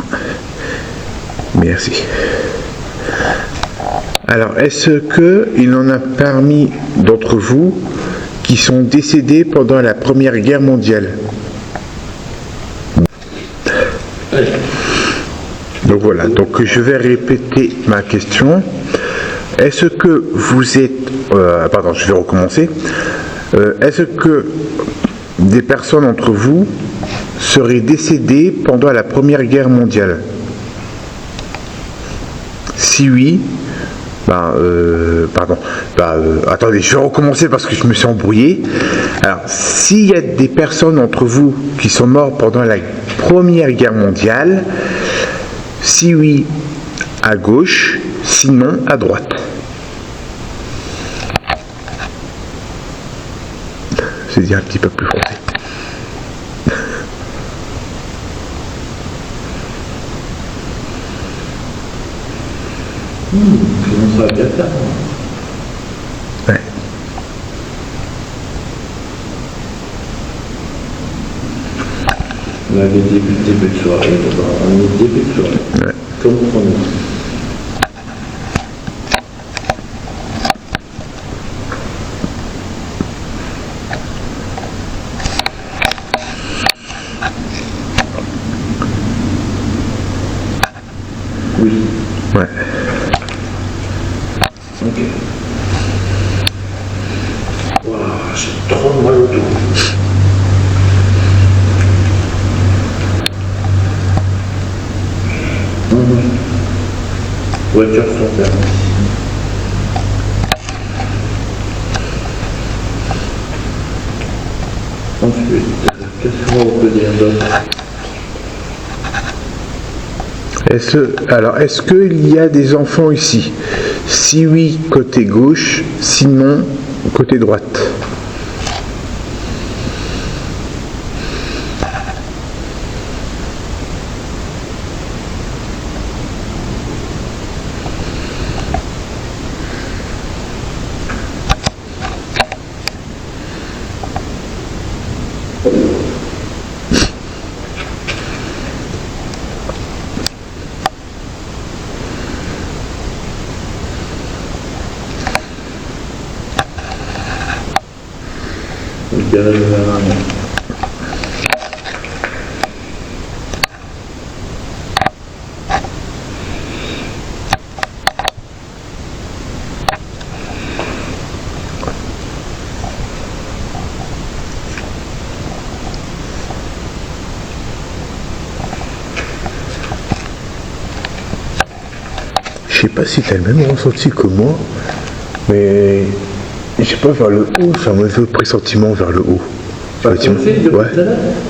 Merci. Alors, est-ce qu'il en a parmi d'entre vous qui sont décédés pendant la Première Guerre mondiale? Allez. Donc voilà, donc je vais répéter ma question. Est-ce que vous êtes... pardon, je vais recommencer. Est-ce que des personnes entre vous seraient décédées pendant la Première Guerre mondiale? Si oui, attendez, je vais recommencer parce que je me suis embrouillé. Alors, s'il y a des personnes entre vous qui sont mortes pendant la Première Guerre mondiale, si oui, à gauche, sinon à droite. Je vais dire un petit peu plus français. Comment ça va bien faire? Ouais. On avait début de soirée, on est début de soirée. Ouais. Comme promis. Oui. Ouais. Ok. Waouh, j'ai trop mal au dos. Voiture sans permis. Ensuite, qu'est-ce qu'on peut dire d'autre? Est-ce qu'il y a des enfants ici? Si oui, côté gauche, sinon, côté droite. Je sais pas si tu as le même ressenti que moi, mais je sais pas, vers le haut, j'ai un mauvais pressentiment vers le haut. Ouais.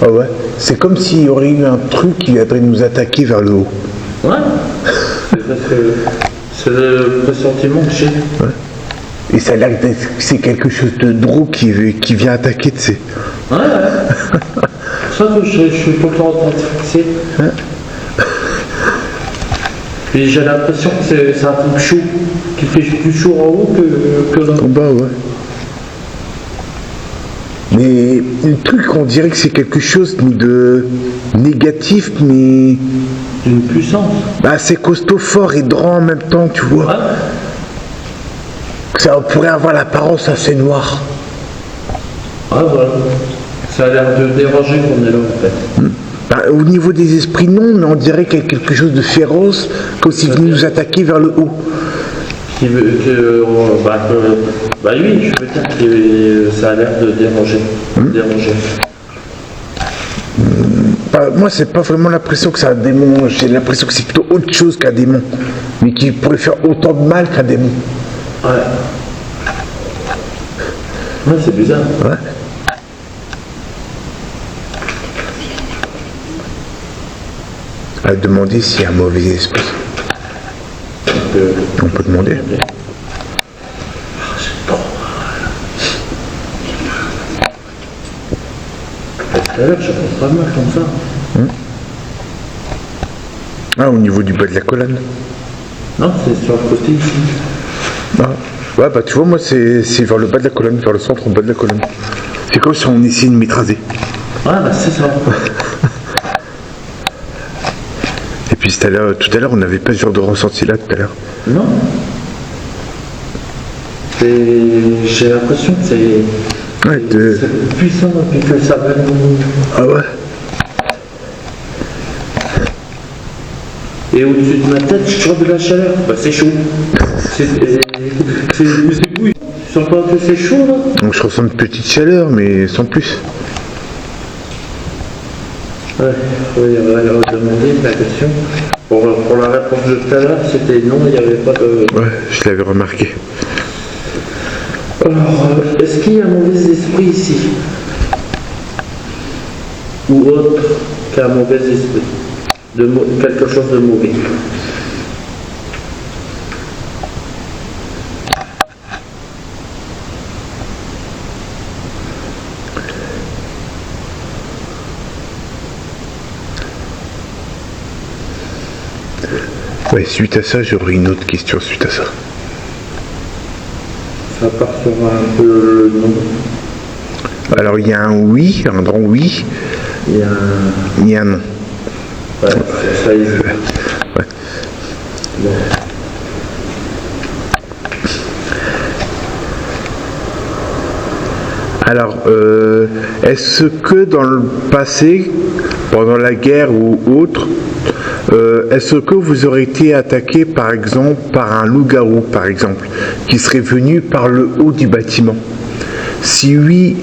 Ah ouais. C'est comme s'il y aurait eu un truc qui viendrait nous attaquer vers le haut. Ouais. C'est le pressentiment que j'ai. Ouais. Et ça a l'air que c'est quelque chose de drôle qui vient attaquer, tu sais. Ouais. C'est ça que je suis tout le temps en train de fixer. Ouais. Puis j'ai l'impression que c'est un truc chaud, qui fait plus chaud en haut que là. En bas, ouais. Mais le truc, on dirait que c'est quelque chose de négatif, mais... D'une puissance. Bah, c'est costaud, fort et grand en même temps, tu vois. Ouais. Ça pourrait avoir l'apparence assez noire. Ah voilà. Ça a l'air de déranger qu'on est là en fait. Bah, au niveau des esprits, non, mais on dirait qu'il y a quelque chose de féroce, comme s'il venait nous attaquer vers le haut. Qui veut que. Bah oui, je veux dire que ça a l'air de déranger. Bah, moi, c'est pas vraiment l'impression que c'est un démon, j'ai l'impression que c'est plutôt autre chose qu'un démon, mais qui pourrait faire autant de mal qu'un démon. Ouais. Ouais, c'est bizarre. Ouais. À demander s'il y a un mauvais esprit. On peut demander. Tout à l'heure, je pense pas mal comme ça. Ah, au niveau du bas de la colonne. Non, c'est sur le côté ici. Ah. Ouais, bah tu vois, moi c'est vers le bas de la colonne, vers le centre, au bas de la colonne. C'est comme si on essayait de m'écraser. Ouais, bah c'est ça. Et puis tout à l'heure, on n'avait pas ce genre de ressenti là tout à l'heure. Non. J'ai l'impression que c'est puissant et que ça va nous... Ah ouais. Et au-dessus de ma tête, je sens de la chaleur. Bah c'est chaud. C'est bouille. Tu sens pas que c'est chaud là? Donc je ressens une petite chaleur, mais sans plus. Ouais, on va leur demander la question. Pour la réponse de tout à l'heure, c'était non, il n'y avait pas de... Ouais, je l'avais remarqué. Alors, est-ce qu'il y a un mauvais esprit ici? Ou autre qu'un mauvais esprit? Quelque chose de mauvais? Ouais, suite à ça, j'aurais une autre question suite à ça. Ça part sur un peu le nom. Alors il y a un oui, un grand oui. Il y a un... non. Ouais, ça y est. Ouais. Bon. Alors, est-ce que dans le passé, pendant la guerre ou autre, est-ce que vous aurez été attaqué par exemple par un loup-garou par exemple, qui serait venu par le haut du bâtiment? Si oui,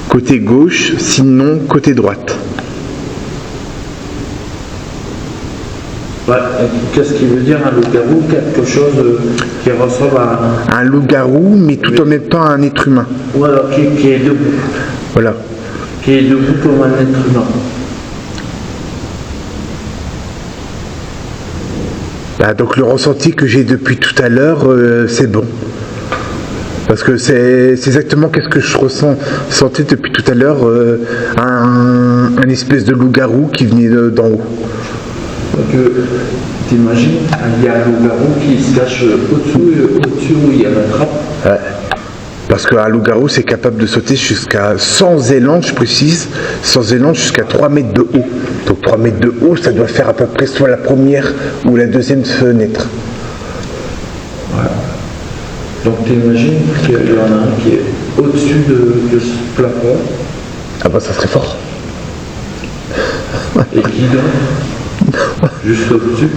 côté gauche, sinon côté droite. Ouais, qu'est-ce qui veut dire un loup-garou? Quelque chose qui ressemble à un loup-garou, mais tout en même temps un être humain. Voilà, qui est debout. Voilà. qui est debout comme un être humain. Bah, donc le ressenti que j'ai depuis tout à l'heure, c'est bon. Parce que c'est exactement qu'est-ce que je ressentais depuis tout à l'heure, un espèce de loup-garou qui venait d'en haut. Donc t'imagines, il y a un loup-garou qui se cache au-dessus où il y a la trappe. Ouais. Parce qu'un loup-garou, c'est capable de sauter jusqu'à, sans élan, je précise, sans élan jusqu'à 3 mètres de haut. Donc 3 mètres de haut, ça doit faire à peu près soit la première ou la deuxième fenêtre. Ouais. Donc tu imagines qu'il y en a un qui est au-dessus de ce plafond. Ah bah ça serait fort. Et qui dort juste au-dessus.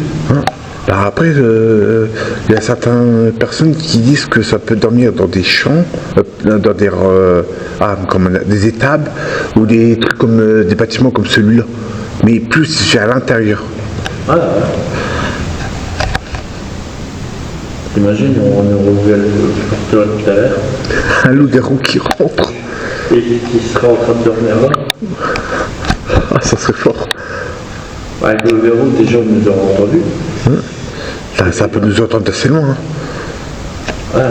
Bah après, il y a certaines personnes qui disent que ça peut dormir dans des champs, dans des étables ou des trucs comme des bâtiments comme celui-là. Mais plus j'ai à l'intérieur. Ah, ouais. Imagine, on revient le porteur tout à l'heure. Un loup-garou qui rentre. Et qui sera en train de dormir là. Ah, ça serait fort. Avec le verrou, déjà, on nous aura entendu. Ça peut nous entendre assez loin. Hein. Ouais.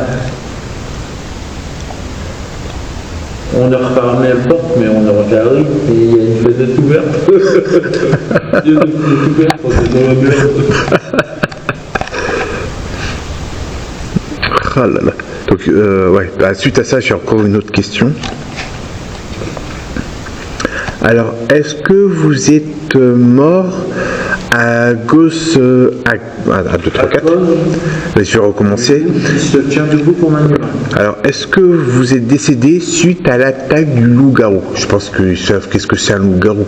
On a refermé la porte, mais on est rentré à la rue et il y a une fenêtre ouverte. Il y a une fenêtre ouverte, on est dans la merde. Ah là là. Donc, ouais. Bah, suite à ça, j'ai encore une autre question. Alors, est-ce que vous êtes mort à gauche à 2, 3, 4 je vais recommencer. Il se tient debout comme un humain. Alors, est-ce que vous êtes décédé suite à l'attaque du loup-garou? Je pense qu'ils savent qu'est-ce que c'est un loup-garou.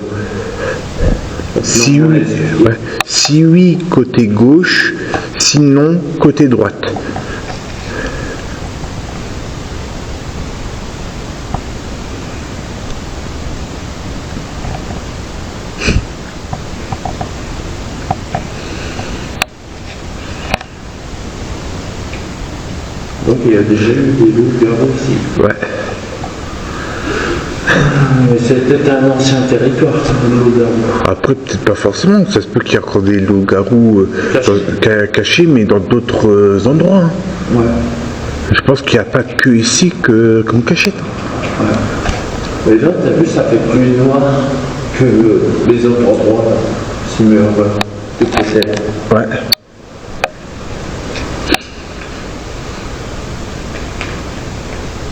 Si oui, ouais. Si oui, côté gauche, sinon, côté droite. Donc il y a déjà eu des loups-garous ici. Ouais. Mais c'était un ancien territoire, le loup-garou. Après, peut-être pas forcément. Ça se peut qu'il y ait encore des loups-garous cachés, mais dans d'autres endroits. Hein. Ouais. Je pense qu'il n'y a pas que ici comme cachette. Ouais. Et là, t'as vu, ça fait plus noir que les autres endroits. Si mieux, tout est. Ouais.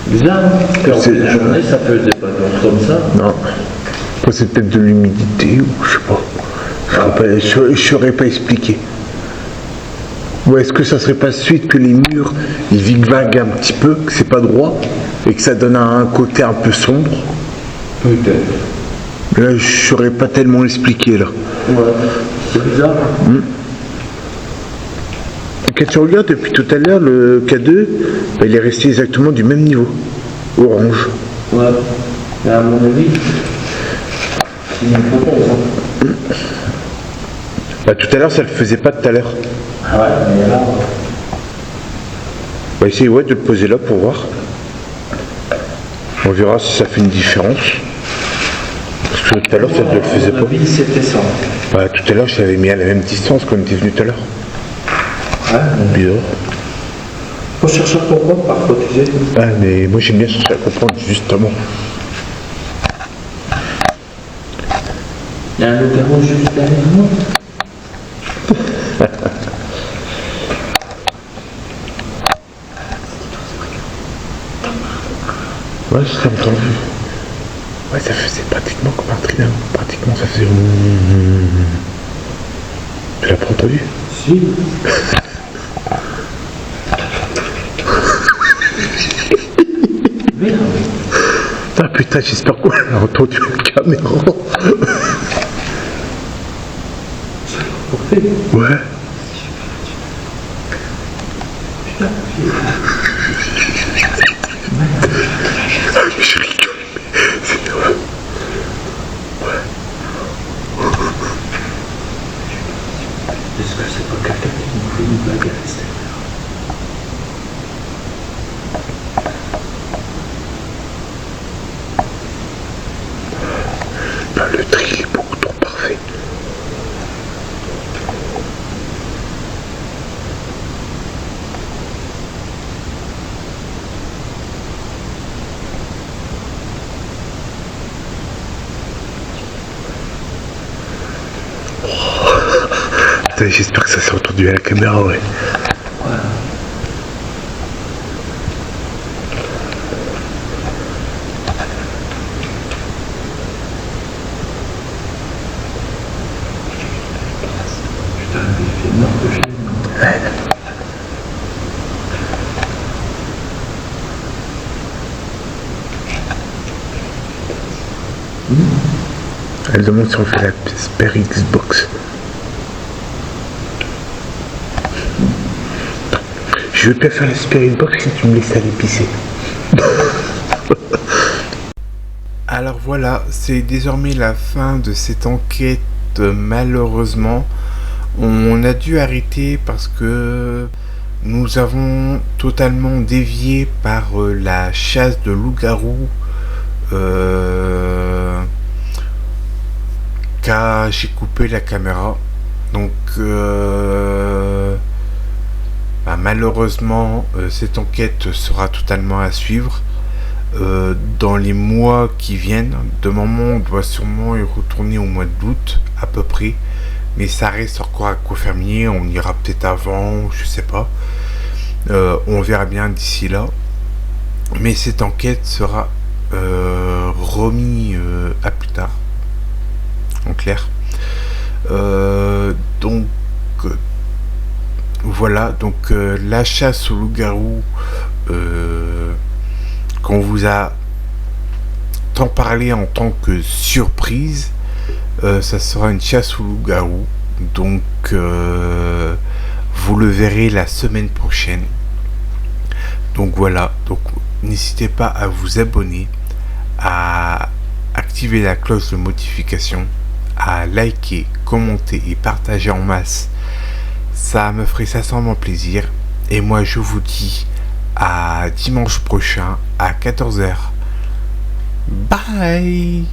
Bizarre, parce qu'en la journée, ça peut pas comme ça. Non. Après, c'est peut-être de l'humidité ou je sais pas. Je saurais pas expliquer. Ou est-ce que ça serait pas suite que les murs ils vaguent un petit peu, que c'est pas droit et que ça donne un côté un peu sombre? Peut-être. Là, je saurais pas tellement l'expliquer là. Ouais, c'est bizarre. Quand tu regardes depuis tout à l'heure, le K2, bah, il est resté exactement du même niveau. Orange. Ouais. Mais à mon avis, c'est une hypothèse. Hein. Bah, tout à l'heure, ça le faisait pas tout à l'heure. Ah ouais, mais là. On va essayer de le poser là pour voir. On verra si ça fait une différence. Parce que tout à l'heure, ça ne le faisait pas. C'était ça. Bah, tout à l'heure, je l'avais mis à la même distance quand on était venu tout à l'heure. Ouais. Bizarre. Faut chercher à comprendre parfois, tu sais. Ah, mais moi j'aime bien chercher à comprendre justement. Il y a un loup-garou juste derrière moi. Ouais, je t'ai entendu. Ouais, ça faisait pratiquement comme un triangle. Pratiquement, ça faisait. Tu l'as pas entendu? Si. Merde. Ah putain, j'espère qu'on a entendu la caméra. Ça l'a porté. Ouais. Putain. Je rigole, mais c'est drôle. Ouais. Est-ce que c'est pas quelqu'un qui nous fait une blague à l'extérieur? Putain, j'espère que ça s'est entendu à la caméra, ouais. Putain, il fait noir de film. Elle demande si on fait la Super Xbox. Je veux bien faire la Super Xbox si tu me laisses aller pisser. Alors voilà, c'est désormais la fin de cette enquête. Malheureusement, on a dû arrêter parce que nous avons totalement dévié par la chasse de loup-garou. Car j'ai coupé la caméra. Donc malheureusement cette enquête sera totalement à suivre dans les mois qui viennent. De moment on doit sûrement y retourner au mois d'août à peu près, mais ça reste encore à confirmer. On ira peut-être avant, je sais pas, on verra bien d'ici là, mais cette enquête sera remis à plus tard, en clair. Donc voilà, donc la chasse au loup-garou qu'on vous a tant parlé en tant que surprise, ça sera une chasse au loup-garou, donc vous le verrez la semaine prochaine. Donc voilà, donc n'hésitez pas à vous abonner, à activer la cloche de notification, à liker, commenter et partager en masse. Ça me ferait sincèrement plaisir. Et moi je vous dis à dimanche prochain à 14h. Bye.